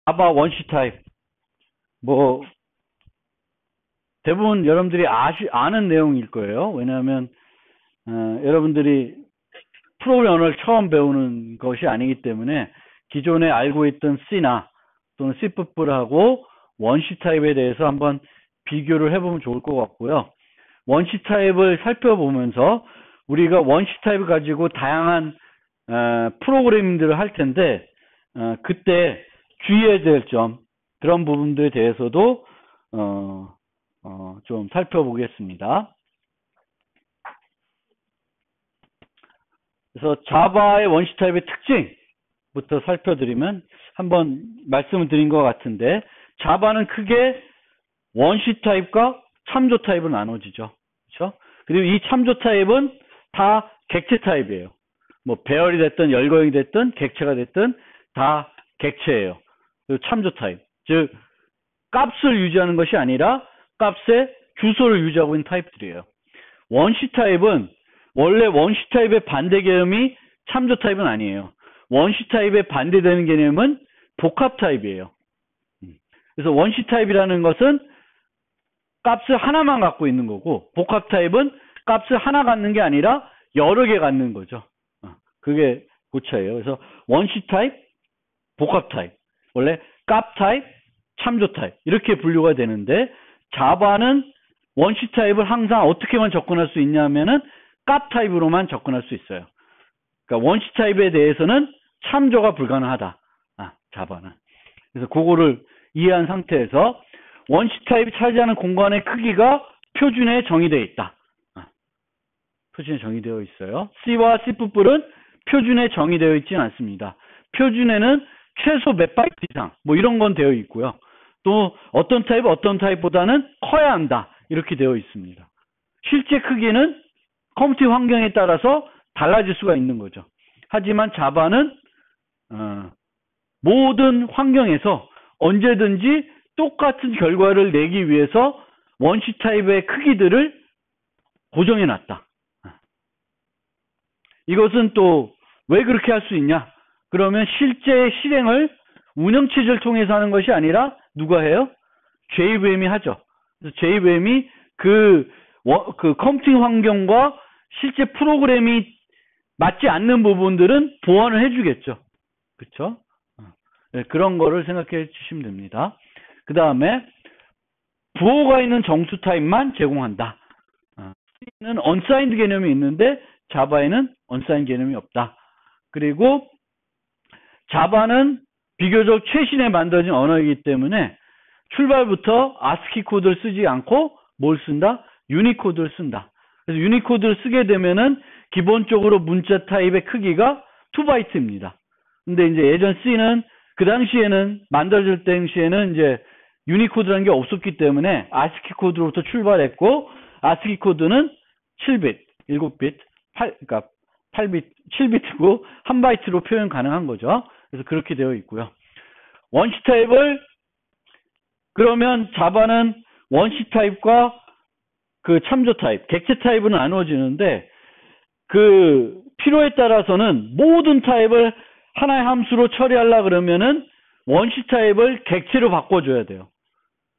자바 원시 타입. 뭐 대부분 여러분들이 아는 내용일 거예요. 왜냐하면 여러분들이 프로그램 언어를 처음 배우는 것이 아니기 때문에 기존에 알고 있던 C나 또는 C++하고 원시 타입에 대해서 한번 비교를 해보면 좋을 것 같고요. 원시 타입을 살펴보면서 우리가 원시 타입을 가지고 다양한 프로그래밍들을 할 텐데 그때 주의해야 될 점, 그런 부분들에 대해서도 좀 살펴보겠습니다. 그래서 자바의 원시 타입의 특징부터 살펴드리면 한번 말씀을 드린 것 같은데, 자바는 크게 원시 타입과 참조 타입으로 나눠지죠. 그렇죠? 그리고 이 참조 타입은 다 객체 타입이에요. 뭐 배열이 됐든 열거형이 됐든 객체가 됐든 다 객체예요. 그리고 참조 타입, 즉 값을 유지하는 것이 아니라 값의 주소를 유지하고 있는 타입들이에요. 원시 타입은 원래 원시 타입의 반대 개념이 참조 타입은 아니에요. 원시 타입의 반대되는 개념은 복합 타입이에요. 그래서 원시 타입이라는 것은 값을 하나만 갖고 있는 거고, 복합 타입은 값을 하나 갖는 게 아니라 여러 개 갖는 거죠. 그게 그 차이예요. 그래서 원시 타입, 복합 타입, 원래 값 타입, 참조 타입 이렇게 분류가 되는데, 자바는 원시 타입을 항상 어떻게만 접근할 수 있냐면은 값 타입으로만 접근할 수 있어요. 그러니까 원시 타입에 대해서는 참조가 불가능하다. 자바는. 그래서 그거를 이해한 상태에서 원시 타입이 차지하는 공간의 크기가 표준에 정의되어 있다. 표준에 정의되어 있어요. C와 C++은 표준에 정의되어 있지는 않습니다. 표준에는 최소 몇 바이트 이상 뭐 이런 건 되어 있고요. 또 어떤 타입보다는 커야 한다. 이렇게 되어 있습니다. 실제 크기는 컴퓨터 환경에 따라서 달라질 수가 있는 거죠. 하지만 자바는 모든 환경에서 언제든지 똑같은 결과를 내기 위해서 원시 타입의 크기들을 고정해 놨다. 이것은 또 왜 그렇게 할 수 있냐? 그러면 실제 실행을 운영체제를 통해서 하는 것이 아니라 누가 해요? JVM이 하죠. 그래서 JVM이 그 컴퓨팅 환경과 실제 프로그램이 맞지 않는 부분들은 보완을 해주겠죠. 그렇죠? 네, 그런 거를 생각해 주시면 됩니다. 그 다음에 부호가 있는 정수 타입만 제공한다. C는 unsigned 개념이 있는데 자바에는 unsigned 개념이 없다. 그리고 자바는 비교적 최신에 만들어진 언어이기 때문에 출발부터 ASCII 코드를 쓰지 않고 뭘 쓴다? 유니코드를 쓴다. 그래서 유니코드를 쓰게 되면은 기본적으로 문자 타입의 크기가 2바이트입니다. 근데 이제 예전 C는 그 당시에는 만들어질 당시에는 이제 유니코드라는 게 없었기 때문에 ASCII 코드로부터 출발했고, ASCII 코드는 7비트, 7비트, 그러니까 8비트, 7비트고 1바이트로 표현 가능한 거죠. 그래서 그렇게 되어 있고요. 원시 타입을 그러면 자바는 원시 타입과 그 참조 타입, 객체 타입은 나누어지는데, 그 필요에 따라서는 모든 타입을 하나의 함수로 처리하려 그러면은 원시 타입을 객체로 바꿔줘야 돼요.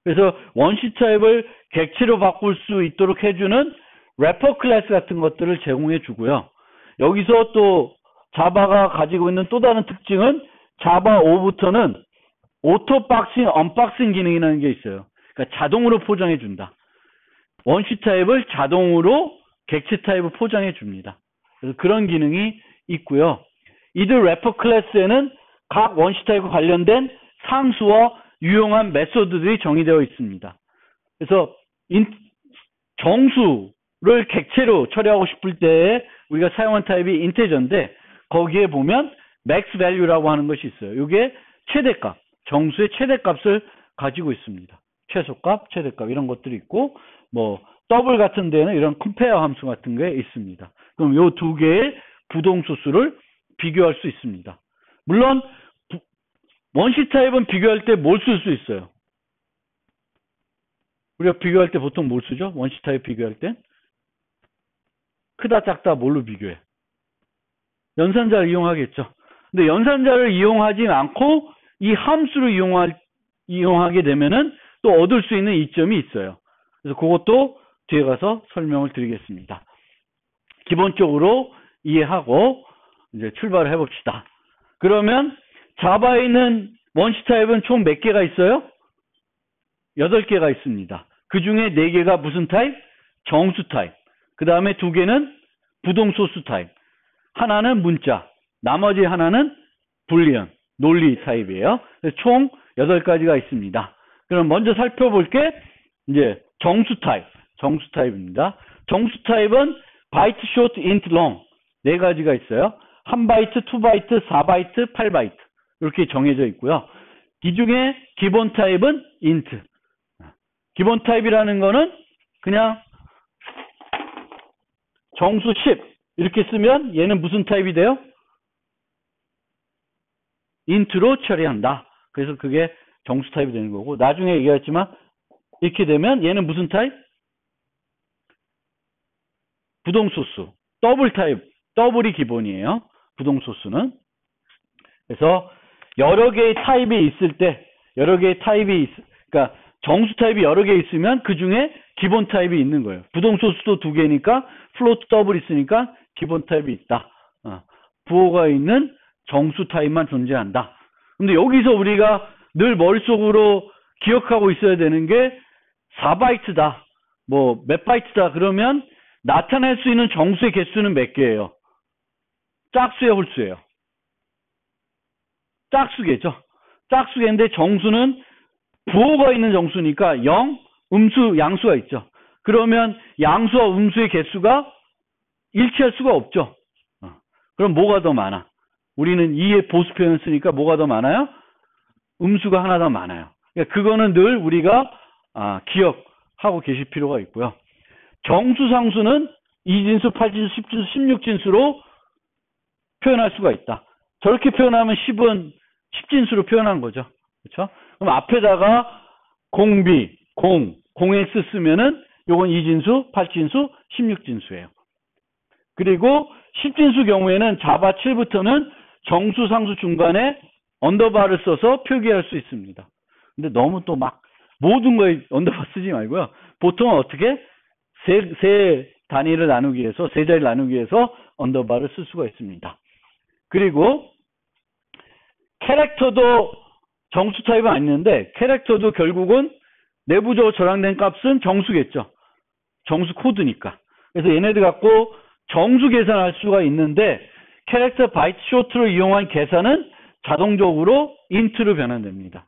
그래서 원시 타입을 객체로 바꿀 수 있도록 해주는 래퍼 클래스 같은 것들을 제공해 주고요. 여기서 또 자바가 가지고 있는 또 다른 특징은 자바 5부터는 오토 박싱, 언박싱 기능이라는 게 있어요. 그러니까 자동으로 포장해 준다. 원시 타입을 자동으로 객체 타입을 포장해 줍니다. 그래서 그런 기능이 있고요. 이들 래퍼 클래스에는 각 원시 타입과 관련된 상수와 유용한 메소드들이 정의되어 있습니다. 그래서 정수를 객체로 처리하고 싶을 때 우리가 사용한 타입이 인테저인데, 거기에 보면 max value라고 하는 것이 있어요. 이게 최대값, 정수의 최대값을 가지고 있습니다. 최소값, 최대값 이런 것들이 있고, 뭐 더블 같은 데는 이런 compare 함수 같은 게 있습니다. 그럼 이 두 개의 부동수수를 비교할 수 있습니다. 물론 원시 타입은 비교할 때 뭘 쓸 수 있어요? 우리가 비교할 때 보통 뭘 쓰죠? 원시 타입 비교할 때 크다 작다 뭘로 비교해? 연산자를 이용하겠죠. 근데 연산자를 이용하지 않고 이 함수를 이용하게 되면은 또 얻을 수 있는 이점이 있어요. 그래서 그것도 뒤에 가서 설명을 드리겠습니다. 기본적으로 이해하고 이제 출발을 해봅시다. 그러면 자바에 있는 원시 타입은 총 몇 개가 있어요? 8개가 있습니다. 그 중에 4개가 무슨 타입? 정수 타입. 그 다음에 2개는 부동소수 타입. 하나는 문자. 나머지 하나는 불리언, 논리 타입이에요. 총 8가지가 있습니다. 그럼 먼저 살펴볼 게 이제 정수 타입. 정수 타입입니다. 정수 타입은 바이트, 쇼트, 인트, 롱 4가지가 있어요. 1바이트, 2바이트, 4바이트, 8바이트 이렇게 정해져 있고요. 이 중에 기본 타입은 인트. 기본 타입이라는 거는 그냥 정수 10 이렇게 쓰면 얘는 무슨 타입이 돼요? 인트로 처리한다. 그래서 그게 정수 타입이 되는 거고, 나중에 얘기했지만 이렇게 되면 얘는 무슨 타입? 부동소수. 더블 타입. 더블이 기본이에요. 부동소수는. 그래서 여러 개의 타입이 있을 때, 그러니까 정수 타입이 여러 개 있으면 그 중에 기본 타입이 있는 거예요. 부동소수도 2개니까 플로트 더블 있으니까 기본 타입이 있다. 부호가 있는 정수 타입만 존재한다. 근데 여기서 우리가 늘 머릿속으로 기억하고 있어야 되는 게 4바이트다. 뭐 몇 바이트다. 그러면 나타낼 수 있는 정수의 개수는 몇 개예요? 짝수예요, 홀수예요? 짝수겠죠. 짝수인데 정수는 부호가 있는 정수니까 0, 음수, 양수가 있죠. 그러면 양수와 음수의 개수가 일치할 수가 없죠. 그럼 뭐가 더 많아? 우리는 2의 보수 표현을 쓰니까 뭐가 더 많아요? 음수가 하나 더 많아요. 그러니까 그거는 늘 우리가 기억하고 계실 필요가 있고요. 정수, 상수는 2진수, 8진수, 10진수, 16진수로 표현할 수가 있다. 저렇게 표현하면 10은 10진수로 표현한 거죠. 그렇죠? 그럼 앞에다가 공비, 공X 쓰면은 요건 2진수, 8진수, 16진수예요. 그리고 10진수 경우에는 자바 7부터는 정수, 상수 중간에 언더바를 써서 표기할 수 있습니다. 근데 너무 또 막 모든 거에 언더바 쓰지 말고요. 보통은 어떻게? 세 단위를 나누기 위해서, 세 자리를 나누기 위해서 언더바를 쓸 수가 있습니다. 그리고 캐릭터도 정수 타입은 아니는데 캐릭터도 결국은 내부적으로 저장된 값은 정수겠죠. 정수 코드니까. 그래서 얘네들 갖고 정수 계산할 수가 있는데 캐릭터 바이트 쇼트를 이용한 계산은 자동적으로 인트로 변환됩니다.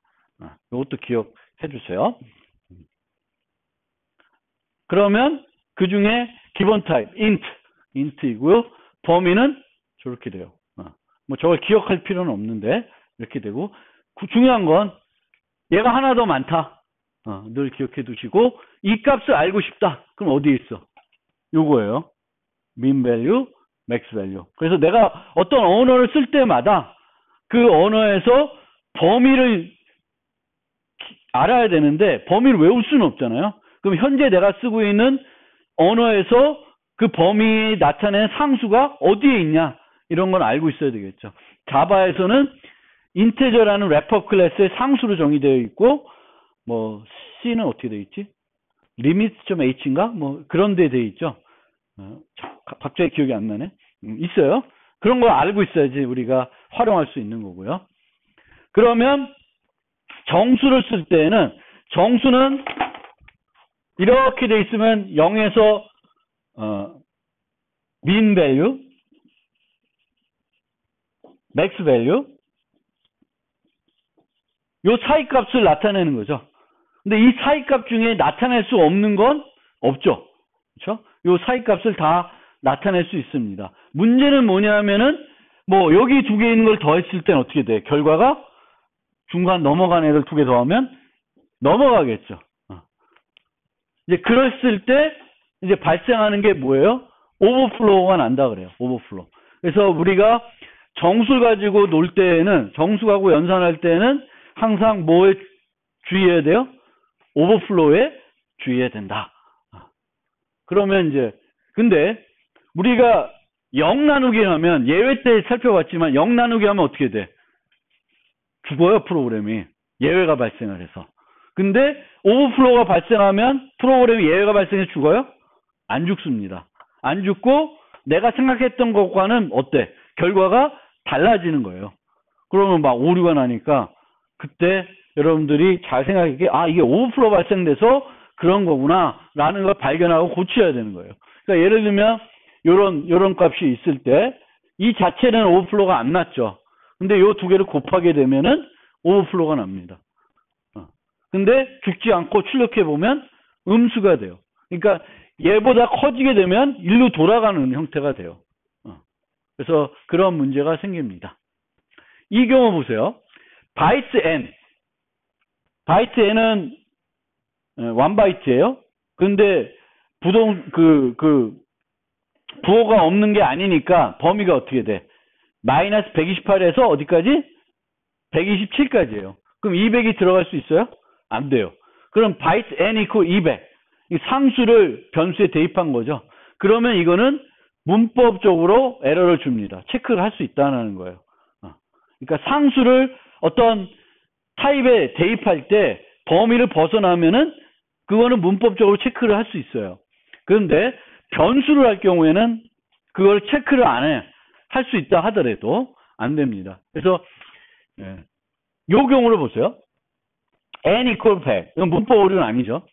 이것도 기억해 주세요. 그러면 그 중에 기본 타입 인트이고요. 범위는 저렇게 돼요. 뭐 저걸 기억할 필요는 없는데 이렇게 되고, 중요한 건 얘가 하나 더 많다. 늘 기억해 두시고, 이 값을 알고 싶다. 그럼 어디에 있어? 요거예요. min value, max value. 그래서 내가 어떤 언어를 쓸 때마다 그 언어에서 범위를 알아야 되는데 범위를 외울 수는 없잖아요. 그럼 현재 내가 쓰고 있는 언어에서 그 범위에 나타낸 상수가 어디에 있냐, 이런 건 알고 있어야 되겠죠. 자바에서는 인테저라는 래퍼 클래스의 상수로 정의되어 있고, 뭐 C는 어떻게 되어 있지? limit.h인가? 뭐 그런 데 되어 있죠. 갑자기 기억이 안 나네. 있어요. 그런 거 알고 있어야지 우리가 활용할 수 있는 거고요. 그러면 정수를 쓸 때는, 정수는 이렇게 돼 있으면 0에서 min value, max value, 요 사이값을 나타내는 거죠. 근데 이 사이값 중에 나타낼 수 없는 건 없죠. 그렇죠? 요 사이값을 다 나타낼 수 있습니다. 문제는 뭐냐면은 뭐 여기 2개 있는 걸 더했을 때는 어떻게 돼? 결과가 중간 넘어간 애를 2개 더하면 넘어가겠죠. 이제 그랬을 때 이제 발생하는 게 뭐예요? 오버플로우가 난다 그래요. 오버플로우. 그래서 우리가 정수를 가지고 놀 때에는, 정수하고 연산할 때는 항상 뭐에 주의해야 돼요? 오버플로우에 주의해야 된다. 그러면 이제, 근데 우리가 0 나누기 하면, 예외 때 살펴봤지만 0 나누기 하면 어떻게 돼? 죽어요, 프로그램이. 예외가 발생을 해서. 근데 오버플로우가 발생하면 프로그램이 예외가 발생해서 죽어요? 안 죽습니다. 안 죽고 내가 생각했던 것과는 어때? 결과가 달라지는 거예요. 그러면 막 오류가 나니까 그때 여러분들이 잘 생각하기에 이게 오버플로우 발생돼서 그런 거구나 라는 걸 발견하고 고쳐야 되는 거예요. 그러니까 예를 들면 요런 값이 있을 때 이 자체는 오버플로우가 안 났죠. 근데 요 두 개를 곱하게 되면은 오버플로우가 납니다. 근데 죽지 않고 출력해 보면 음수가 돼요. 그러니까 얘보다 커지게 되면 일로 돌아가는 형태가 돼요. 그래서 그런 문제가 생깁니다. 이 경우 보세요. 바이트 n. 바이트 n은 1바이트예요. 근데 부호가 없는 게 아니니까 범위가 어떻게 돼? 마이너스 128에서 어디까지? 127까지예요. 그럼 200이 들어갈 수 있어요? 안 돼요. 그럼 바이트 n equal 200. 이 상수를 변수에 대입한 거죠. 그러면 이거는 문법적으로 에러를 줍니다. 체크를 할 수 있다는 거예요. 그러니까 상수를 어떤 타입에 대입할 때 범위를 벗어나면은 그거는 문법적으로 체크를 할 수 있어요. 그런데 변수를 할 경우에는 그걸 체크를 안 해. 할 수 있다 하더라도 안 됩니다. 그래서 요 경우를 보세요. n equal 100. 이건 문법 오류는 아니죠.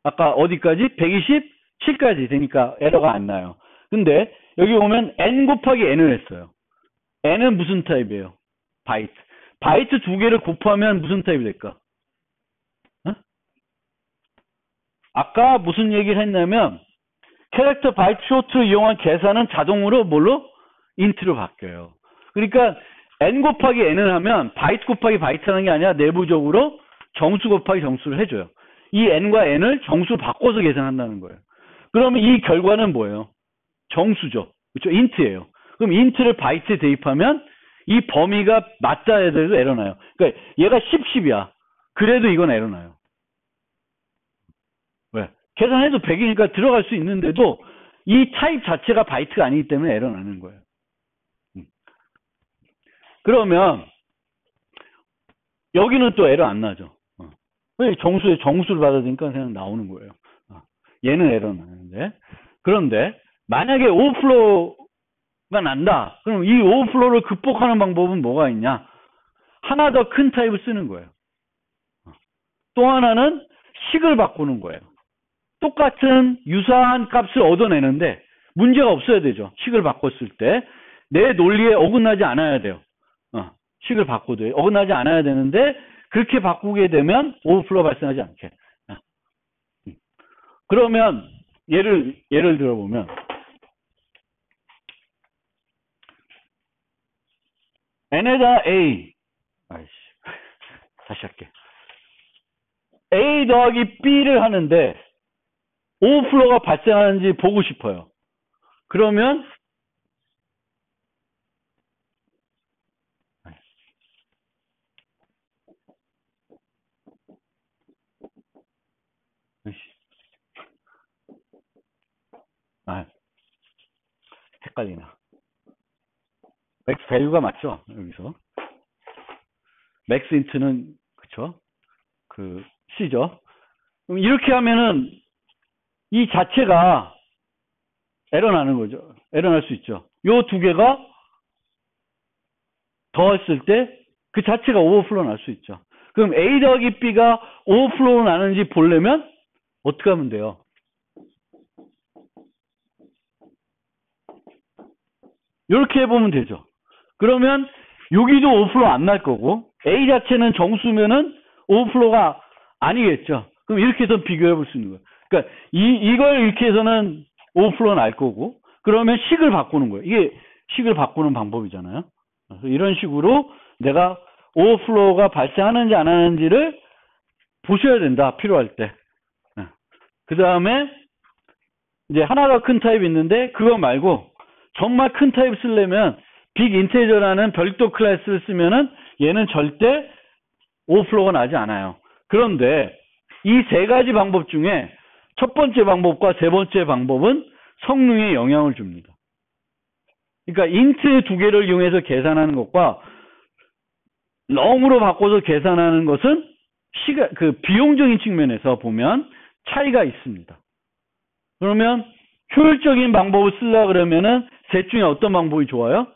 아까 어디까지? 127까지 되니까 에러가 안 나요. 근데 여기 보면 n 곱하기 n을 했어요. n은 무슨 타입이에요? 바이트. 바이트 두 개를 곱하면 무슨 타입이 될까? 아까 무슨 얘기를 했냐면 캐릭터 바이트 쇼트를 이용한 계산은 자동으로 뭘로? 인트로 바뀌어요. 그러니까 n 곱하기 n을 하면 바이트 곱하기 바이트 하는 게 아니라 내부적으로 정수 곱하기 정수를 해줘요. 이 n과 n을 정수로 바꿔서 계산한다는 거예요. 그러면 이 결과는 뭐예요? 정수죠. 그렇죠? 인트예요. 그럼 인트를 바이트에 대입하면 이 범위가 맞다 해도 에러 나요. 그러니까 얘가 10이야. 그래도 이건 에러 나요. 왜? 계산해도 100이니까 들어갈 수 있는데도 이 타입 자체가 바이트가 아니기 때문에 에러 나는 거예요. 그러면 여기는 또 에러 안 나죠. 왜 정수를 받아들이니까 그냥 나오는 거예요. 얘는 에러 나는데. 그런데 만약에 오버플로우가 난다. 그럼 이 오버플로우를 극복하는 방법은 뭐가 있냐? 하나 더 큰 타입을 쓰는 거예요. 또 하나는 식을 바꾸는 거예요. 똑같은 유사한 값을 얻어내는데 문제가 없어야 되죠. 식을 바꿨을 때 내 논리에 어긋나지 않아야 돼요. 식을 바꿔도 어긋나지 않아야 되는데 그렇게 바꾸게 되면 오버플로우 발생하지 않게. 그러면 예를 들어보면 n에다 a 다시 할게. a 더하기 b를 하는데 오버플로우가 발생하는지 보고 싶어요. 그러면 헷갈리나. 맥스 밸류가 맞죠? 여기서. 맥스 인트는, 그쵸? C죠? 그럼 이렇게 하면은 이 자체가 에러 나는 거죠. 에러 날 수 있죠. 요 두 개가 더했을 때 그 자체가 오버플로우 날 수 있죠. 그럼 A 더하기 B가 오버플로우 나는지 보려면 어떻게 하면 돼요? 이렇게 해보면 되죠. 그러면 여기도 오버플로우 안 날 거고 A 자체는 정수면은 오버플로우가 아니겠죠. 그럼 이렇게 해서 비교해 볼 수 있는 거예요. 그러니까 이걸 이렇게 해서는 오버플로우 날 거고 그러면 식을 바꾸는 거예요. 이게 식을 바꾸는 방법이잖아요. 그래서 이런 식으로 내가 오버플로우가 발생하는지 안 하는지를 보셔야 된다. 필요할 때. 그 다음에 이제 하나가 큰 타입이 있는데 그거 말고 정말 큰 타입 쓰려면 빅 인테저라는 별도 클래스를 쓰면은 얘는 절대 오버플로우가 나지 않아요. 그런데 이 세 가지 방법 중에 첫 번째 방법과 세 번째 방법은 성능에 영향을 줍니다. 그러니까 인트 두 개를 이용해서 계산하는 것과 롱으로 바꿔서 계산하는 것은 그 비용적인 측면에서 보면 차이가 있습니다. 그러면 효율적인 방법을 쓰려고 그러면은 셋 중에 어떤 방법이 좋아요?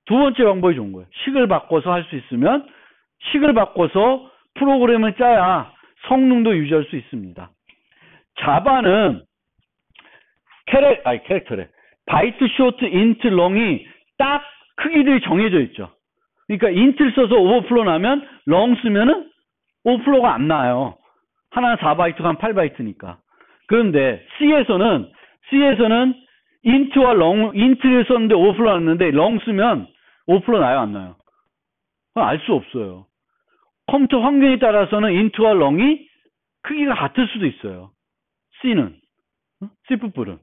두 번째 방법이 좋은 거예요. 식을 바꿔서 할 수 있으면 식을 바꿔서 프로그램을 짜야 성능도 유지할 수 있습니다. 자바는 캐릭터래. 바이트, 쇼트, 인트, 롱이 딱 크기들이 정해져 있죠. 그러니까 인트를 써서 오버플로 나면 롱 쓰면은 오버플로가 안 나요. 하나는 4바이트가 한 8바이트니까. 그런데 C에서는 인트를 썼는데 오버플로 났는데 롱 쓰면 오버플로 나요, 안 나요? 알 수 없어요. 컴퓨터 환경에 따라서는 인트와 롱이 크기가 같을 수도 있어요. C는. C++은.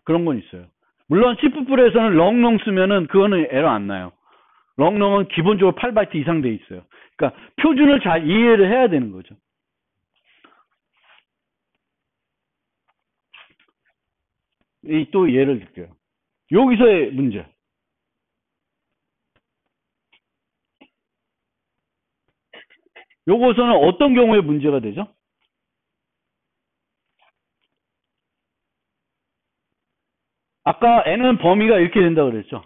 그런 건 있어요. 물론 C++에서는 롱 쓰면은 그거는 에러 안 나요. 롱은 기본적으로 8바이트 이상 돼 있어요. 그러니까 표준을 잘 이해를 해야 되는 거죠. 또 예를 들게요. 여기서의 문제. 요것은 어떤 경우에 문제가 되죠? 아까 n은 범위가 이렇게 된다고 그랬죠.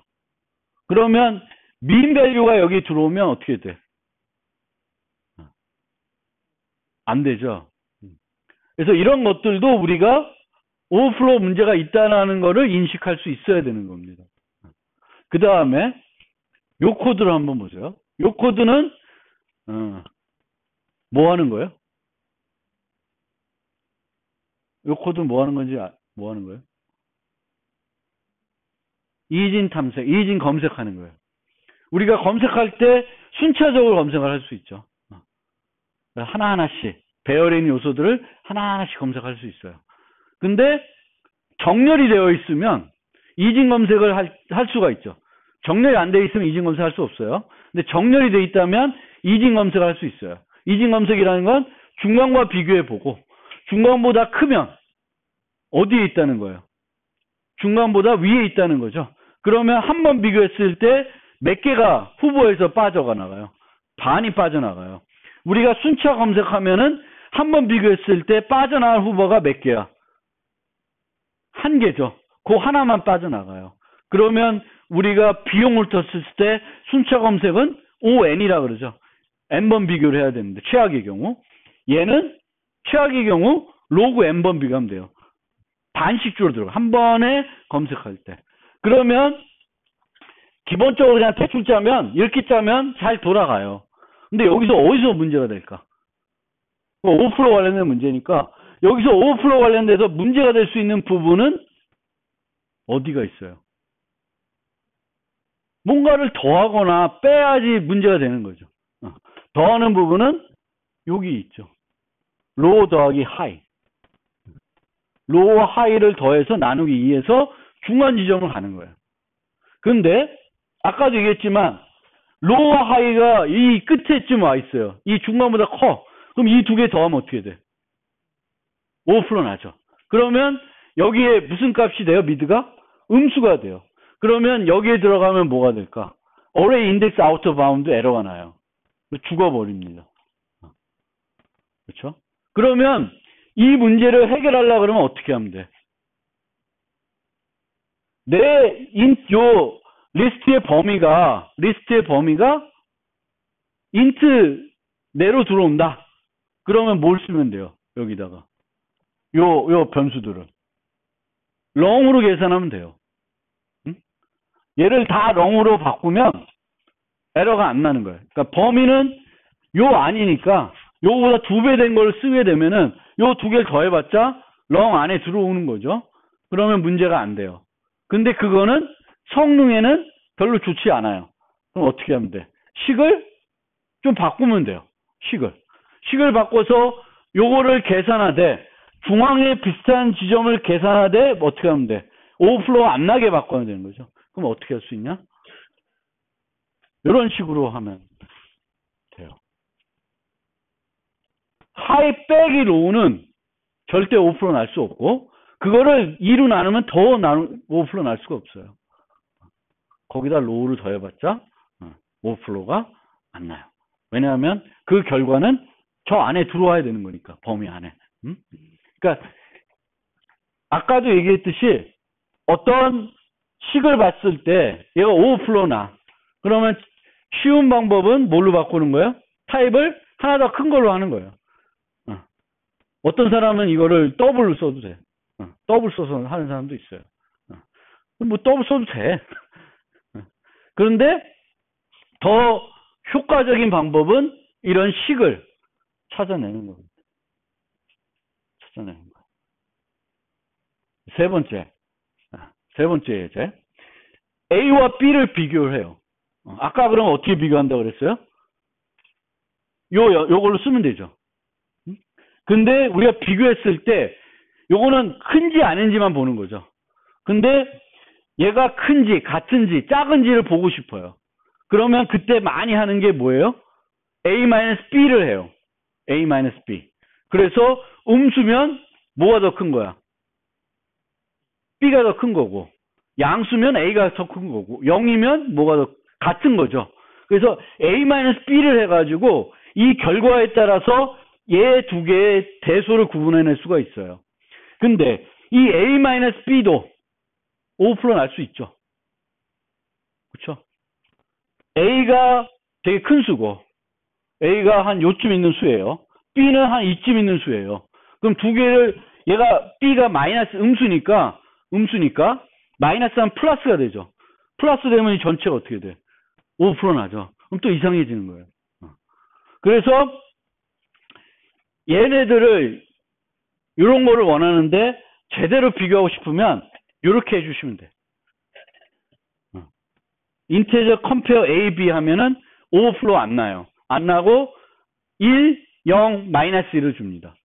그러면 mean value가 여기 들어오면 어떻게 돼? 안 되죠. 그래서 이런 것들도 우리가 오버플로우 문제가 있다는 거를 인식할 수 있어야 되는 겁니다. 그 다음에 요 코드를 한번 보세요. 요 코드는 뭐 하는 거예요? 요 코드는 뭐 하는 건지 뭐 하는 거예요? 이진 탐색, 이진 검색하는 거예요. 우리가 검색할 때 순차적으로 검색을 할 수 있죠. 하나하나씩 배열인 요소들을 하나하나씩 검색할 수 있어요. 근데 정렬이 되어 있으면 이진 검색을 할 수가 있죠. 정렬이 안 되어 있으면 이진 검색할 수 없어요. 근데 정렬이 되어 있다면 이진 검색을 할 수 있어요. 이진 검색이라는 건 중간과 비교해 보고 중간보다 크면 어디에 있다는 거예요? 중간보다 위에 있다는 거죠. 그러면 한 번 비교했을 때 몇 개가 후보에서 빠져가 나가요. 반이 빠져나가요. 우리가 순차 검색하면은 한 번 비교했을 때 빠져나갈 후보가 몇 개야? 한 개죠. 그 하나만 빠져나가요. 그러면 우리가 비용을 떴을 때 순차 검색은 ON이라 그러죠. n번 비교를 해야 되는데 최악의 경우 얘는 최악의 경우 로그 n번 비교하면 돼요. 반씩 줄어들어. 한 번에 검색할 때. 그러면 기본적으로 그냥 대충 짜면 이렇게 짜면 잘 돌아가요. 근데 여기서 어디서 문제가 될까? 오버플로우 관련된 문제니까 여기서 오버플로우 관련돼서 문제가 될 수 있는 부분은 어디가 있어요? 뭔가를 더하거나 빼야지 문제가 되는 거죠. 더하는 부분은 여기 있죠. 로우 더하기 하이. 로우와 하이를 더해서 나누기 2에서 중간 지점을 가는 거예요. 근데 아까도 얘기했지만 로우와 하이가 이 끝에쯤 와 있어요. 이 중간보다 커. 그럼 이 두 개 더하면 어떻게 돼? 오버플로우 나죠. 그러면 여기에 무슨 값이 돼요? 미드가? 음수가 돼요. 그러면 여기에 들어가면 뭐가 될까? array index out of bound 에러가 나요. 죽어버립니다. 그렇죠? 그러면 이 문제를 해결하려고 그러면 어떻게 하면 돼? 요 리스트의 범위가 int 내로 들어온다. 그러면 뭘 쓰면 돼요? 여기다가 요 변수들을 롱으로 계산하면 돼요. 응? 얘를 다 롱으로 바꾸면 에러가 안 나는 거예요. 그러니까 범위는 요 아니니까 요거보다 2배 된 걸 쓰게 되면은 요 두 개를 더해봤자 롱 안에 들어오는 거죠. 그러면 문제가 안 돼요. 근데 그거는 성능에는 별로 좋지 않아요. 그럼 어떻게 하면 돼? 식을 좀 바꾸면 돼요. 식을 바꿔서 요거를 계산하되 중앙에 비슷한 지점을 계산하되 어떻게 하면 돼? 오버플로우 안 나게 바꿔야 되는 거죠. 그럼 어떻게 할 수 있냐? 이런 식으로 하면 돼요. 하이 빼기 로우는 절대 오버플로우 날 수 없고 그거를 2로 나누면 더 오버플로우 날 수가 없어요. 거기다 로우를 더해봤자 오버플로우가 안 나요. 왜냐하면 그 결과는 저 안에 들어와야 되는 거니까, 범위 안에. 그러니까 아까도 얘기했듯이 어떤 식을 봤을 때 얘가 오버플로우나 그러면 쉬운 방법은 뭘로 바꾸는 거예요? 타입을 하나 더 큰 걸로 하는 거예요. 어떤 사람은 이거를 더블로 써도 돼. 더블 써서 하는 사람도 있어요. 뭐 더블 써도 돼. 그런데 더 효과적인 방법은 이런 식을 찾아내는 겁니다. 찾아내는 거예요. 세 번째 예제. A와 B를 비교를 해요. 아까 그러면 어떻게 비교한다고 그랬어요? 요걸로 쓰면 되죠. 근데 우리가 비교했을 때 요거는 큰지 아닌지만 보는 거죠. 근데 얘가 큰지 같은지 작은지를 보고 싶어요. 그러면 그때 많이 하는 게 뭐예요? A-B를 해요. A-B. 그래서 음수면 뭐가 더 큰 거야? B가 더 큰 거고, 양수면 A가 더 큰 거고, 0이면 뭐가 더 같은 거죠. 그래서 A-B를 해가지고 이 결과에 따라서 얘 두 개의 대소를 구분해낼 수가 있어요. 근데 이 A-B도 오버플로우 날 수 있죠. 그렇죠? A가 되게 큰 수고 A가 한 요쯤 있는 수예요. B는 한 이쯤 있는 수예요. 그럼 두 개를 얘가 B가 마이너스 음수니까 마이너스하면 플러스가 되죠. 플러스 되면 이 전체가 어떻게 돼? 오버플로우 나죠. 그럼 또 이상해지는 거예요. 그래서 얘네들을 이런 거를 원하는데 제대로 비교하고 싶으면 이렇게 해주시면 돼. 인테저 컴페어 A, B 하면은 오버플로우 안 나요. 안 나고 1, 0, 마이너스 1을 줍니다.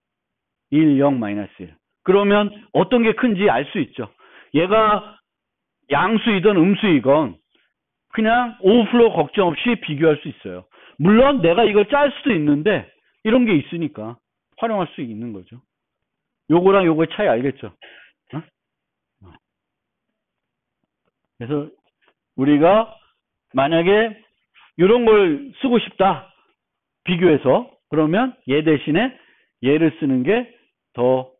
1, 0, 마이너스 1. 그러면 어떤 게 큰지 알 수 있죠. 얘가 양수이든 음수이건 그냥 오버플로우 걱정 없이 비교할 수 있어요. 물론 내가 이걸 짤 수도 있는데 이런 게 있으니까 활용할 수 있는 거죠. 요거랑 요거의 차이 알겠죠? 그래서 우리가 만약에 이런 걸 쓰고 싶다. 비교해서. 그러면 얘 대신에 얘를 쓰는 게 더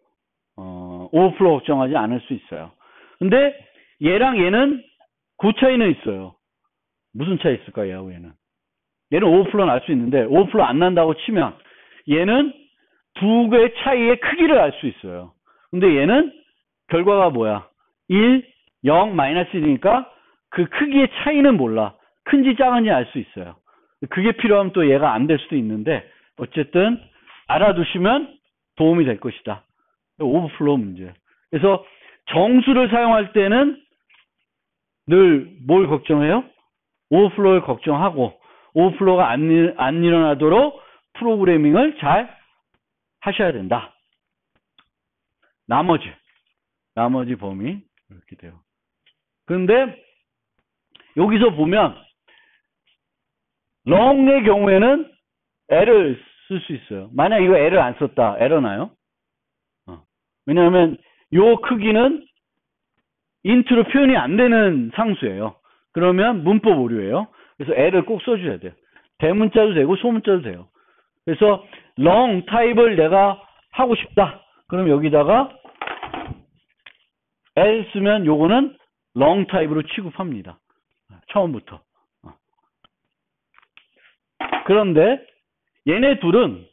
오버플로우 걱정하지 않을 수 있어요. 근데 얘랑 얘는 그 차이는 있어요. 무슨 차이 있을까요? 얘하고 얘는. 얘는 오버플로우 날 수 있는데 오버플로우 안 난다고 치면 얘는 두 개의 차이의 크기를 알 수 있어요. 근데 얘는 결과가 뭐야? 1, 0, 마이너스 1이니까 그 크기의 차이는 몰라. 큰지 작은지 알 수 있어요. 그게 필요하면 또 얘가 안 될 수도 있는데 어쨌든 알아두시면 도움이 될 것이다. 오버플로우 문제. 그래서 정수를 사용할 때는 늘 뭘 걱정해요? 오버플로우를 걱정하고 오버플로우가 안 일어나도록 프로그래밍을 잘 하셔야 된다. 나머지 범위 이렇게 돼요. 그런데 여기서 보면 long의 경우에는 L을 쓸 수 있어요. 만약 이거 L을 안 썼다. 에러 나요? 왜냐하면 요 크기는 인트로 표현이 안 되는 상수예요. 그러면 문법 오류예요. 그래서 L을 꼭 써줘야 돼요. 대문자도 되고 소문자도 돼요. 그래서 long 타입을 내가 하고 싶다. 그럼 여기다가 L 쓰면 요거는 long 타입으로 취급합니다. 처음부터. 그런데 얘네 둘은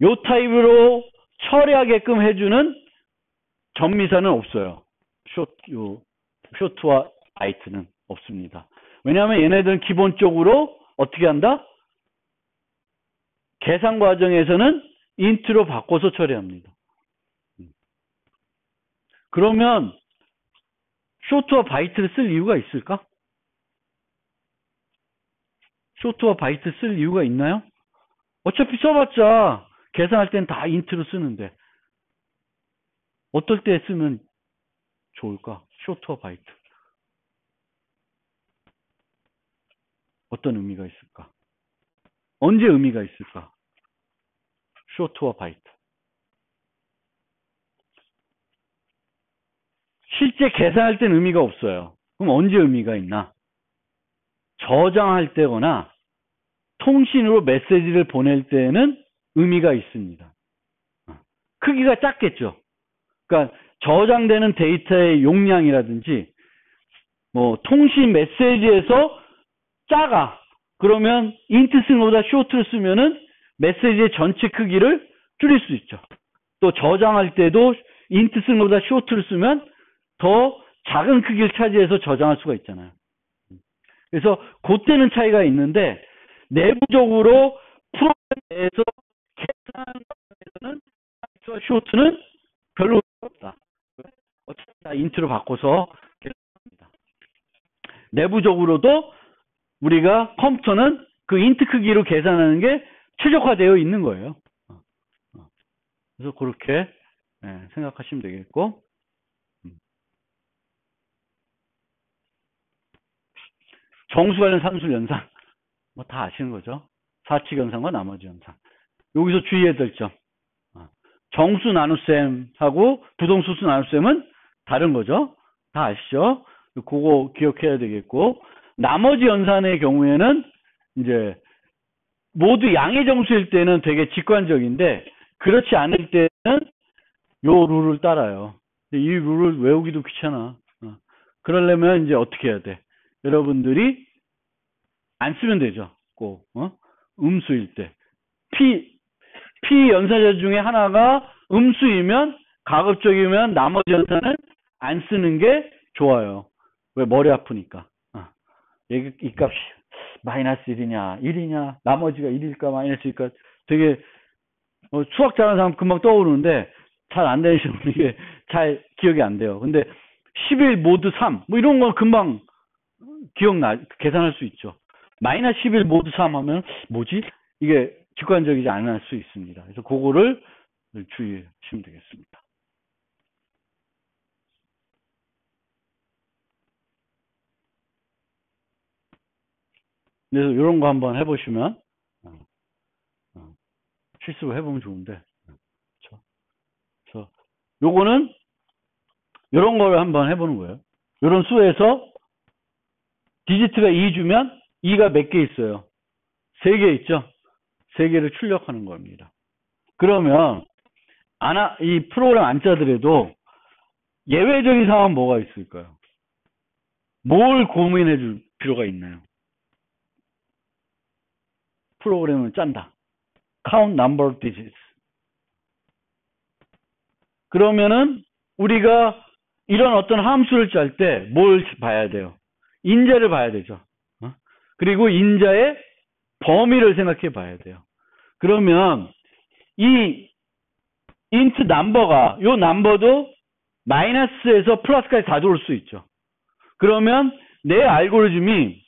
요 타입으로 처리하게끔 해주는 전미사는 없어요. 쇼트와 바이트는 없습니다. 왜냐하면 얘네들은 기본적으로 어떻게 한다? 계산 과정에서는 인트로 바꿔서 처리합니다. 그러면 쇼트와 바이트를 쓸 이유가 있을까? 쇼트와 바이트 쓸 이유가 있나요? 어차피 써봤자 계산할 땐 다 인트로 쓰는데 어떨 때 쓰면 좋을까? 쇼트와 바이트. 어떤 의미가 있을까? 언제 의미가 있을까? 쇼트와 바이트. 실제 계산할 땐 의미가 없어요. 그럼 언제 의미가 있나? 저장할 때거나 통신으로 메시지를 보낼 때에는 의미가 있습니다. 크기가 작겠죠. 그러니까 저장되는 데이터의 용량이라든지 뭐 통신 메시지에서 작아. 그러면 인트스보다 쇼트를 쓰면은 메시지의 전체 크기를 줄일 수 있죠. 또 저장할 때도 인트스보다 쇼트를 쓰면 더 작은 크기를 차지해서 저장할 수가 있잖아요. 그래서 그때는 차이가 있는데 내부적으로 프로그램에서 계산하는 것에서는 쇼트는 별로 없다. 어차피 다 인트로 바꿔서 계산합니다. 내부적으로도 우리가 컴퓨터는 그 인트 크기로 계산하는 게 최적화되어 있는 거예요. 그래서 그렇게 생각하시면 되겠고, 정수 관련 산술 연산 뭐 다 아시는 거죠. 사칙 연산과 나머지 연산. 여기서 주의해야 될 점. 정수 나눗셈하고 부동수수 나눗셈은 다른 거죠. 다 아시죠? 그거 기억해야 되겠고, 나머지 연산의 경우에는 이제 모두 양의 정수일 때는 되게 직관적인데 그렇지 않을 때는 요 룰을 따라요. 이 룰을 외우기도 귀찮아. 그러려면 이제 어떻게 해야 돼? 여러분들이 안 쓰면 되죠. 꼭 음수일 때. P 연산자 중에 하나가 음수이면 가급적이면 나머지 연산은 안 쓰는 게 좋아요. 왜? 머리 아프니까. 이 값이 마이너스 1이냐 1이냐 나머지가 1일까 마이너스일까 되게 수학 잘하는 사람 금방 떠오르는데 잘 안 되는 시험은 이게 잘 기억이 안 돼요. 근데 11 모드 3 뭐 이런 건 금방 계산할 수 있죠. 마이너스 11 모드 3 하면 뭐지? 이게 직관적이지 않을 수 있습니다. 그래서 그거를 주의하시면 되겠습니다. 그래서 이런 거 한번 해보시면 실습을 해보면 좋은데, 그래서 요거는 이런 걸 한번 해보는 거예요. 이런 수에서 디지트가 2주면 2가 몇 개 있어요? 3개 있죠? 3개를 출력하는 겁니다. 그러면 이 프로그램 안 짜더라도 예외적인 상황은 뭐가 있을까요? 뭘 고민해 줄 필요가 있나요? 프로그램을 짠다. count number of digits. 그러면은 우리가 이런 어떤 함수를 짤 때 뭘 봐야 돼요? 인자를 봐야 되죠. 그리고 인자의 범위를 생각해 봐야 돼요. 그러면 이 int 넘버가 요 넘버도 마이너스에서 플러스까지 다 들어올 수 있죠. 그러면 내 알고리즘이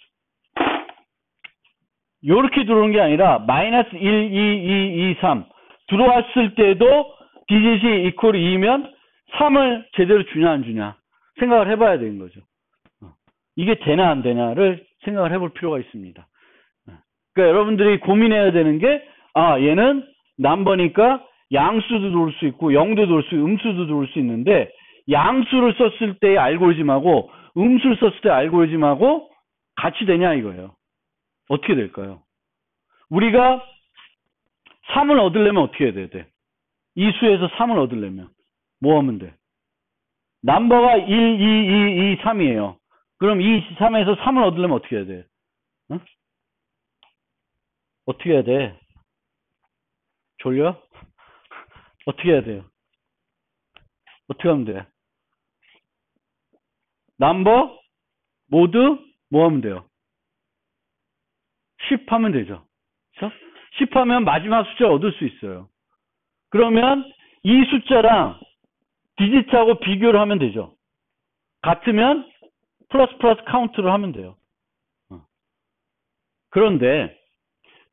요렇게 들어오는 게 아니라 마이너스 1, 2, 2, 2, 3 들어왔을 때도 디짓이 이퀄 2면 3을 제대로 주냐 안 주냐 생각을 해봐야 되는 거죠. 이게 되나 안 되냐를 생각을 해볼 필요가 있습니다. 그러니까 여러분들이 고민해야 되는 게 얘는 넘버니까 양수도 들어올 수 있고 0도 들어올 수 있고 음수도 들어올 수 있는데 양수를 썼을 때의 알고리즘하고 음수를 썼을 때 알고리즘하고 같이 되냐 이거예요. 어떻게 될까요? 우리가 3을 얻으려면 어떻게 해야 돼? 이 수에서 3을 얻으려면 뭐 하면 돼? 넘버가 1, 2, 2, 2, 3이에요. 그럼 이 3에서 3을 얻으려면 어떻게 해야 돼? 어떻게 해야 돼? 졸려? 어떻게 해야 돼요? 어떻게 하면 돼? 넘버 모드 뭐 하면 돼요? 10 하면 되죠. 그렇죠? 10 하면 마지막 숫자 얻을 수 있어요. 그러면 이 숫자랑 디지트하고 비교를 하면 되죠. 같으면 플러스 카운트를 하면 돼요. 그런데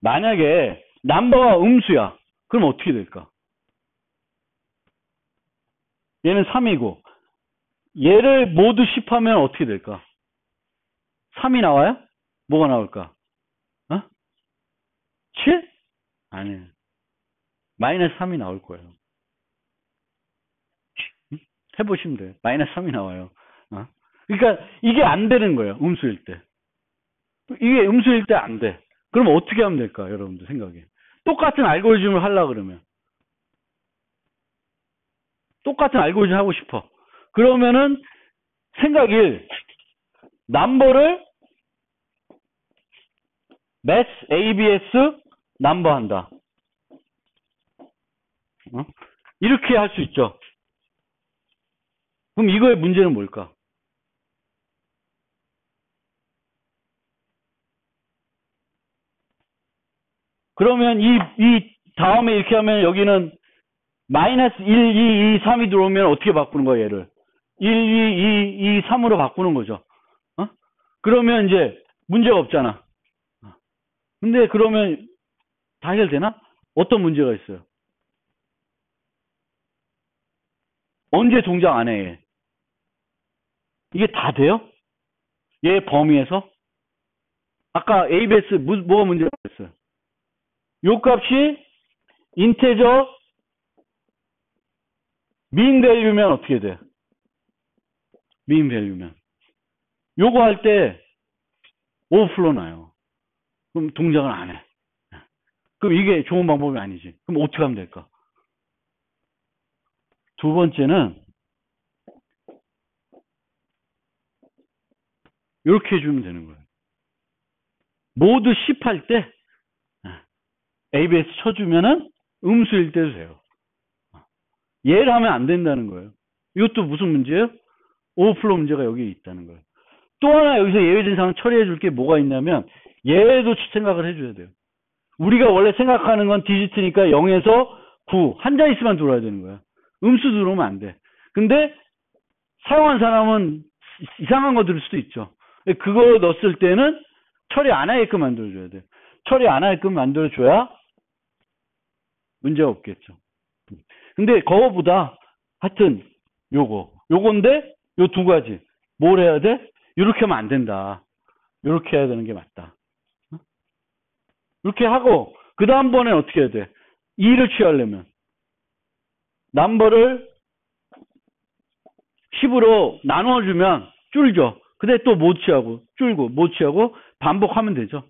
만약에 넘버가 음수야. 그럼 어떻게 될까? 얘는 3이고 얘를 모두 10 하면 어떻게 될까? 3이 나와요? 뭐가 나올까? 7? 아니에요. 마이너스 3이 나올 거예요. 해보시면 돼요. 마이너스 3이 나와요. 그러니까 이게 안 되는 거예요. 음수일 때. 이게 음수일 때 안 돼. 그럼 어떻게 하면 될까, 여러분들 생각에? 똑같은 알고리즘을 하려고 그러면. 똑같은 알고리즘 하고 싶어. 그러면은 생각 1. 넘버를 math ABS 넘버 한다. 이렇게 할 수 있죠. 그럼 이거의 문제는 뭘까? 그러면 이 다음에 이렇게 하면 여기는 마이너스 1, 2, 2, 3이 들어오면 어떻게 바꾸는 거야, 얘를? 1, 2, 2, 2, 3으로 바꾸는 거죠. 그러면 이제 문제가 없잖아. 근데 그러면 다 해결되나? 어떤 문제가 있어요? 언제 동작 안 해, 얘? 이게 다 돼요? 얘 범위에서? 아까 ABS 뭐가 문제가 있어요? 요 값이 인테저 민 밸류면 어떻게 돼? 민 밸류면. 요거 할 때 오버플로 나요. 그럼 동작을 안 해. 그럼 이게 좋은 방법이 아니지. 그럼 어떻게 하면 될까? 두 번째는 이렇게 해주면 되는 거예요. 모두 10 할 때 ABS 쳐주면은 음수일 때도 돼요. 얘를 하면 안 된다는 거예요. 이것도 무슨 문제예요? 오버플로 문제가 여기 있다는 거예요. 또 하나 여기서 예외진상 처리해 줄 게 뭐가 있냐면 얘도 생각을 해줘야 돼요. 우리가 원래 생각하는 건 디지트니까 0에서 9 한 자 있으면 들어와야 되는 거야. 음수 들어오면 안 돼. 근데 사용한 사람은 이상한 거 들을 수도 있죠. 그거 넣었을 때는 처리 안 하게끔 만들어줘야 돼. 처리 안 하게끔 만들어줘야 문제가 없겠죠. 근데 그거보다 하여튼 요건데 요 두 가지 뭘 해야 돼? 이렇게 하면 안 된다. 이렇게 해야 되는 게 맞다. 이렇게 하고 그 다음번엔 어떻게 해야 돼? 2를 취하려면 넘버를 10으로 나눠주면 줄죠. 근데 또 못 취하고 줄고 못 취하고 반복하면 되죠.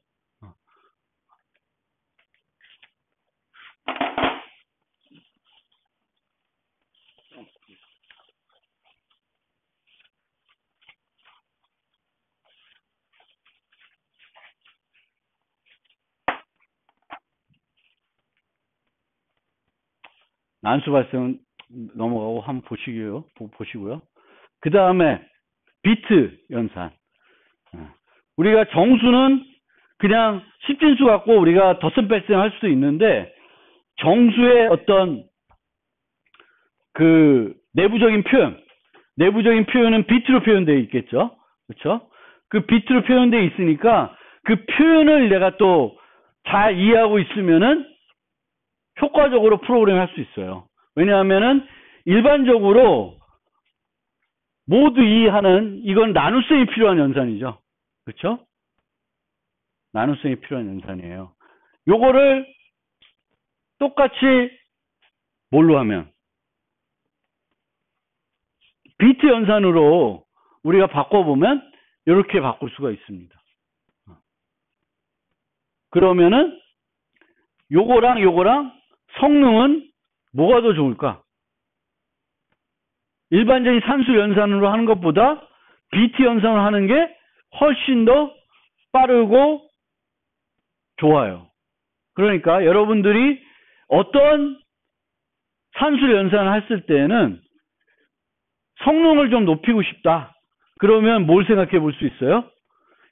난수 발생은 넘어가고 한번 보시고요. 그 다음에 비트 연산. 우리가 정수는 그냥 십진수 갖고 우리가 덧셈 뺄셈 할 수도 있는데 정수의 어떤 그 내부적인 표현은 비트로 표현되어 있겠죠. 그렇죠? 그 비트로 표현되어 있으니까 그 표현을 내가 또 잘 이해하고 있으면은 효과적으로 프로그램 할 수 있어요. 왜냐하면은 일반적으로 모두 이해하는 이건 나눗셈이 필요한 연산이죠. 그렇죠? 나눗셈이 필요한 연산이에요. 요거를 똑같이 뭘로 하면 비트 연산으로 우리가 바꿔보면 이렇게 바꿀 수가 있습니다. 그러면은 요거랑 성능은 뭐가 더 좋을까? 일반적인 산수 연산으로 하는 것보다 비트 연산을 하는 게 훨씬 더 빠르고 좋아요. 그러니까 여러분들이 어떤 산수 연산을 했을 때는 성능을 좀 높이고 싶다. 그러면 뭘 생각해 볼 수 있어요?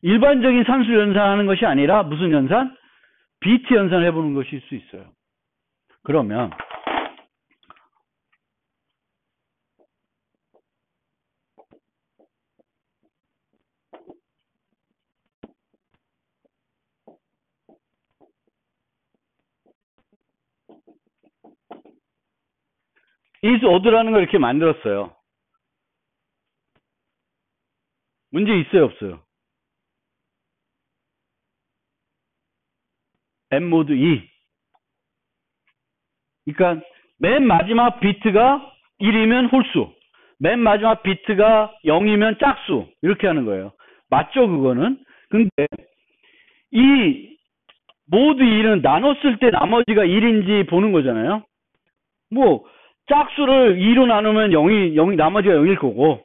일반적인 산수 연산하는 것이 아니라 무슨 연산? 비트 연산을 해보는 것일 수 있어요. 그러면 is odd라는 걸 이렇게 만들었어요. 문제 있어요, 없어요? M 모드 2. 그러니까 맨 마지막 비트가 1이면 홀수, 맨 마지막 비트가 0이면 짝수 이렇게 하는 거예요. 맞죠, 그거는? 근데 이 모두 1은 나눴을 때 나머지가 1인지 보는 거잖아요. 뭐 짝수를 2로 나누면 0이 나머지가 0일 거고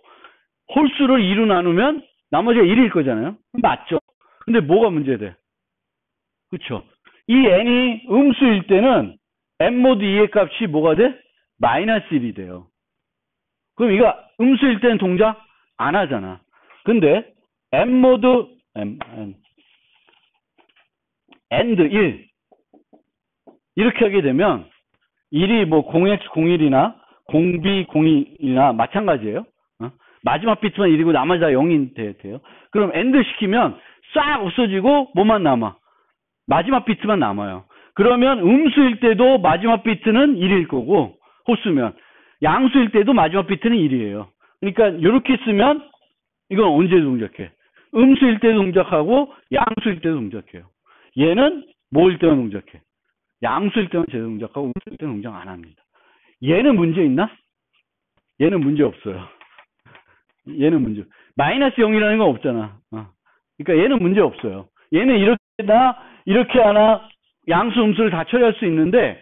홀수를 2로 나누면 나머지가 1일 거잖아요. 맞죠? 근데 뭐가 문제돼? 그쵸? 이 n이 음수일 때는 n 모드 2의 값이 뭐가 돼? 마이너스 1이 돼요. 그럼 이거 음수일 때는 동작 안 하잖아. 근데 n 모드 and 1 이렇게 하게 되면 1이 뭐 0x 01이나 0b 02이나 마찬가지예요. 마지막 비트만 1이고 나머지 다 0이 돼요. 그럼 AND 시키면 싹 없어지고 뭐만 남아? 마지막 비트만 남아요. 그러면 음수일 때도 마지막 비트는 1일 거고 홀수면 양수일 때도 마지막 비트는 1이에요. 그러니까 이렇게 쓰면 이건 언제 동작해? 음수일 때도 동작하고 양수일 때도 동작해요. 얘는 뭐일 때만 동작해? 양수일 때만 제대로 동작하고 음수일 때는 동작 안 합니다. 얘는 문제 있나? 얘는 문제 없어요. 얘는 문제. 마이너스 0이라는 건 없잖아. 그러니까 얘는 문제 없어요. 얘는 이렇게 하나 양수 음수를 다 처리할 수 있는데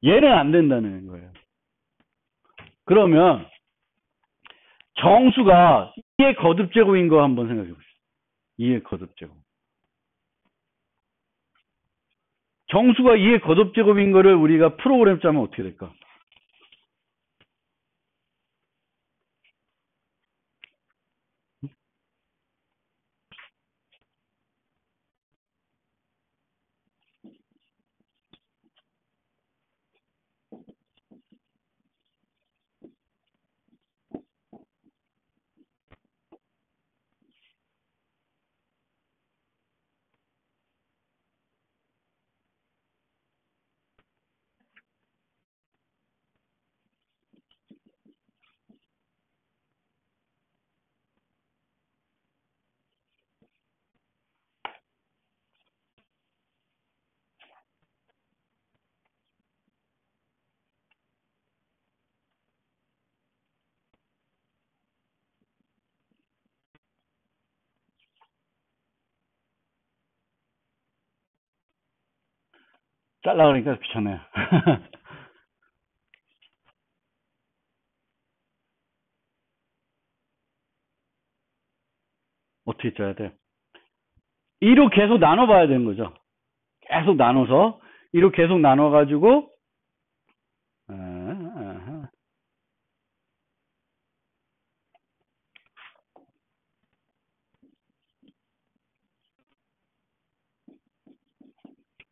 얘는 안 된다는 거예요. 그러면 정수가 2의 거듭제곱인 거 한번 생각해 보시죠. 2의 거듭제곱. 정수가 2의 거듭제곱인 거를 우리가 프로그램 짜면 어떻게 될까? 잘라 그러니까 귀찮아요. 어떻게 짜야 돼? 2로 계속 나눠봐야 되는 거죠. 계속 나눠서 2로 계속 나눠가지고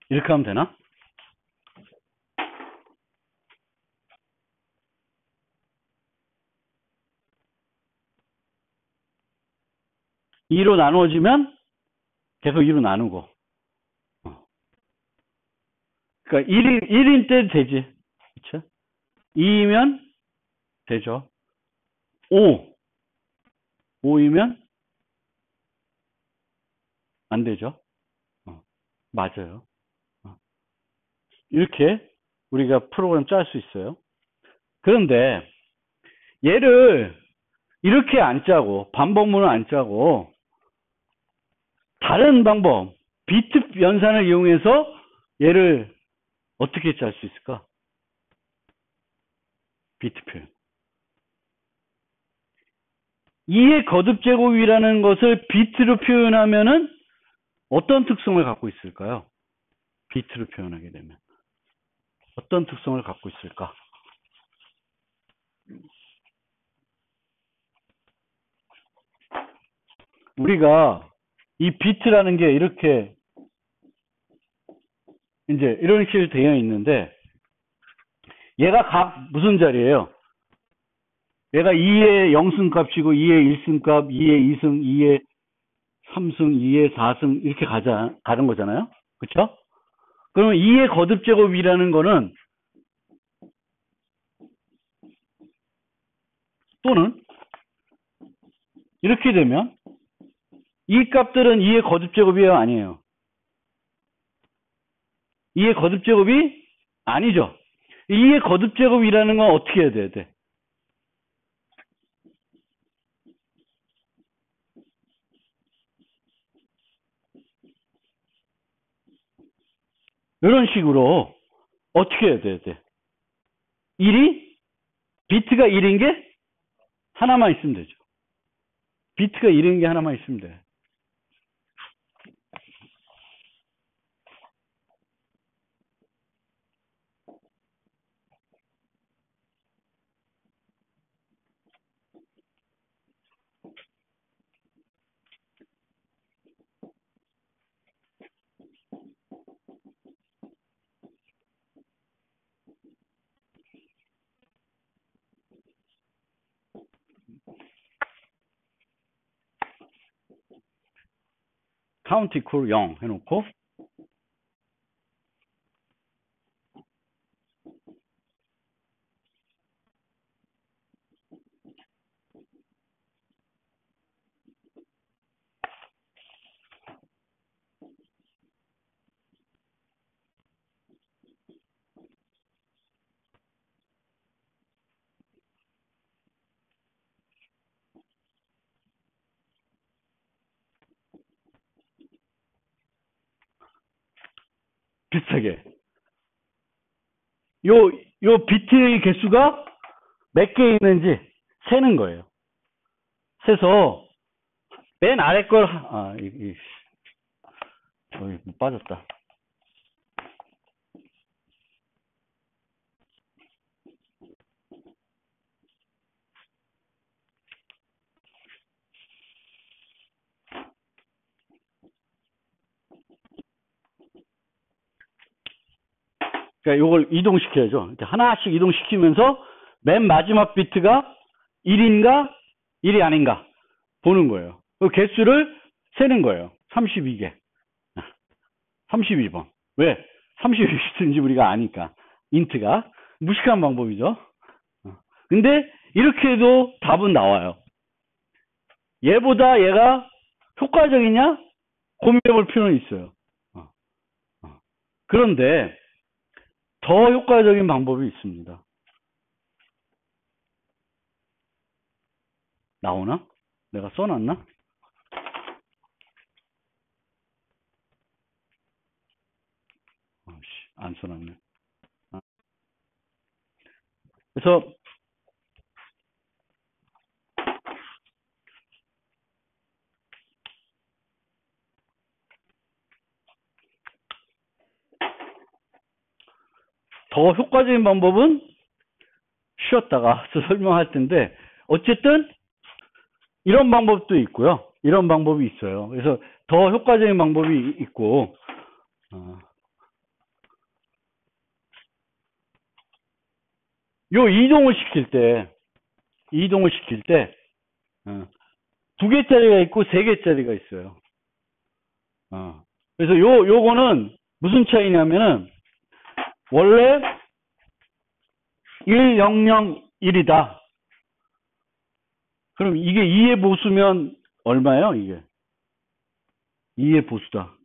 이렇게 하면 되나? (2) 로 나누어지면 계속 2로 나누고 그러니까 1인 때 되지. 그쵸? 2이면 되죠. 5이면 안 되죠. 맞아요. 이렇게 우리가 프로그램 짤 수 있어요. 그런데 얘를 이렇게 안 짜고 반복문을 안 짜고 다른 방법 비트 연산을 이용해서 얘를 어떻게 짤 수 있을까? 비트 표현. 2의 거듭제곱이라는 것을 비트로 표현하면은 어떤 특성을 갖고 있을까요? 비트로 표현하게 되면 어떤 특성을 갖고 있을까? 우리가 이 비트라는 게 이렇게 이제 이런 식으로 되어 있는데 얘가 각 무슨 자리예요? 얘가 2의 0승 값이고 2의 1승 값, 2의 2승, 2의 3승, 2의 4승 이렇게 가는 거잖아요. 그렇죠? 그러면 2의 거듭제곱이라는 거는 또는 이렇게 되면 이 값들은 2의 거듭제곱이에요? 아니에요? 2의 거듭제곱이 아니죠. 2의 거듭제곱이라는 건 어떻게 해야 돼? 이런 식으로 어떻게 해야 돼? 1이 비트가 1인 게 하나만 있으면 되죠. 비트가 1인 게 하나만 있으면 돼. 카운트 이퀄 0 해놓고 비슷하게 요 비트의 개수가 몇 개 있는지 세는 거예요. 세서 맨 아래 걸 여기 빠졌다. 그러니까 이걸 이동시켜야죠. 이렇게 하나씩 이동시키면서 맨 마지막 비트가 1인가 1이 아닌가 보는 거예요. 그 개수를 세는 거예요. 32개. 32번. 왜? 32비트인지 우리가 아니까. 인트가. 무식한 방법이죠. 근데 이렇게 해도 답은 나와요. 얘보다 얘가 효과적이냐? 고민해 볼 필요는 있어요. 그런데 더 효과적인 방법이 있습니다. 나오나? 내가 써놨나? 안 써놨네. 그래서 더 효과적인 방법은 쉬었다가 설명할 텐데 어쨌든 이런 방법도 있고요. 이런 방법이 있어요. 그래서 더 효과적인 방법이 있고 요 이동을 시킬 때 2개짜리가 있고 3개짜리가 있어요. 그래서 요거는 무슨 차이냐면은 원래 1001이다. 그럼 이게 2의 보수면 얼마예요? 이게 2의 보수다.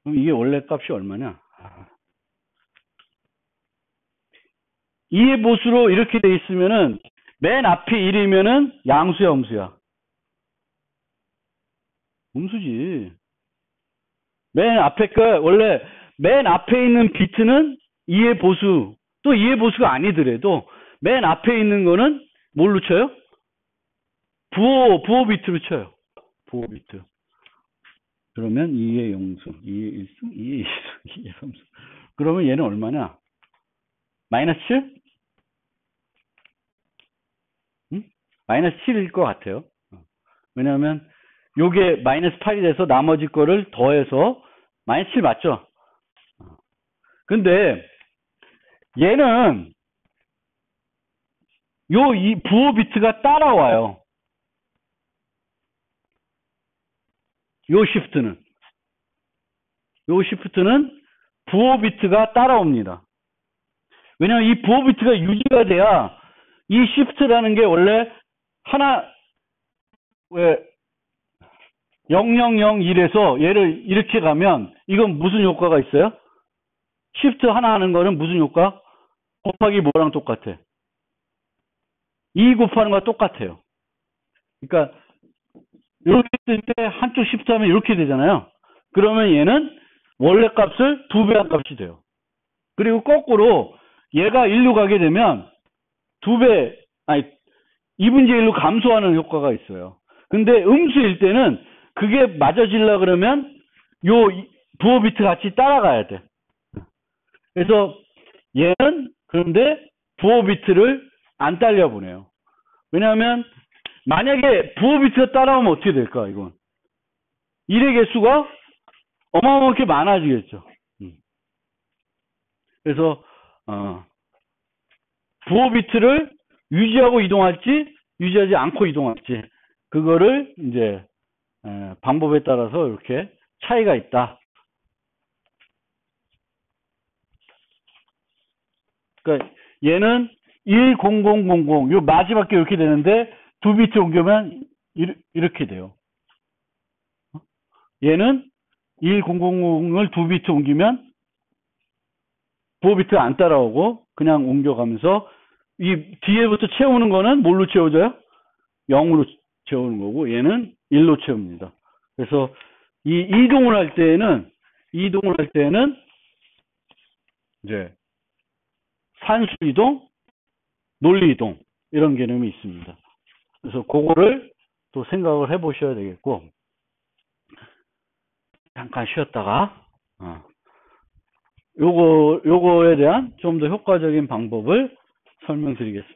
그럼 이게 원래 값이 얼마냐? 2의 보수로 이렇게 돼 있으면은 맨 앞이 1이면은 양수야, 음수야? 음수지. 맨 앞에 거 원래 맨 앞에 있는 비트는 2의 보수. 또 2의 보수가 아니더라도 맨 앞에 있는 거는 뭘로 쳐요? 부호 비트로 쳐요. 부호 비트. 그러면 2의 영수, 2의 1승, 2의 2승, 2의 3승. 그러면 얘는 얼마냐? 마이너스 7? 응? 마이너스 7일 것 같아요. 왜냐하면 요게 마이너스 8이 돼서 나머지 거를 더해서 마이너스 7 맞죠? 근데 얘는 이 부호 비트가 따라와요. 요 시프트는 부호 비트가 따라옵니다. 왜냐하면 이 부호 비트가 유지가 돼야 이 시프트라는 게 원래 왜 0001에서 얘를 이렇게 가면 이건 무슨 효과가 있어요? 시프트 하나 하는 거는 무슨 효과? 곱하기 뭐랑 똑같아? 2 곱하는 거랑 똑같아요. 그러니까 이렇게 쓸 때 한쪽 시프트 하면 이렇게 되잖아요. 그러면 얘는 원래 값을 2배 한 값이 돼요. 그리고 거꾸로 얘가 1로 가게 되면 2배, 아니, 2분의 1로 감소하는 효과가 있어요. 근데 음수일 때는 그게 맞아지려 그러면 요 부호 비트 같이 따라가야 돼. 그래서 얘는 그런데 부호 비트를 안 딸려 보내요. 왜냐하면 만약에 부호 비트가 따라오면 어떻게 될까, 이건? 1의 개수가 어마어마하게 많아지겠죠. 그래서 부호 비트를 유지하고 이동할지 유지하지 않고 이동할지 그거를 이제 방법에 따라서 이렇게 차이가 있다. 그러니까 얘는 10000 요 마지막에 이렇게 되는데 2비트 옮기면 이렇게 돼요. 얘는 10000을 2비트 옮기면 부호 비트 안 따라오고 그냥 옮겨가면서 이 뒤에부터 채우는 거는 뭘로 채워져요? 0으로 채우는 거고 얘는 1로 채웁니다. 그래서 이 이동을 할 때는 이제 산수 이동, 논리 이동 이런 개념이 있습니다. 그래서 그거를 또 생각을 해 보셔야 되겠고 잠깐 쉬었다가 요거에 대한 좀 더 효과적인 방법을 설명드리겠습니다.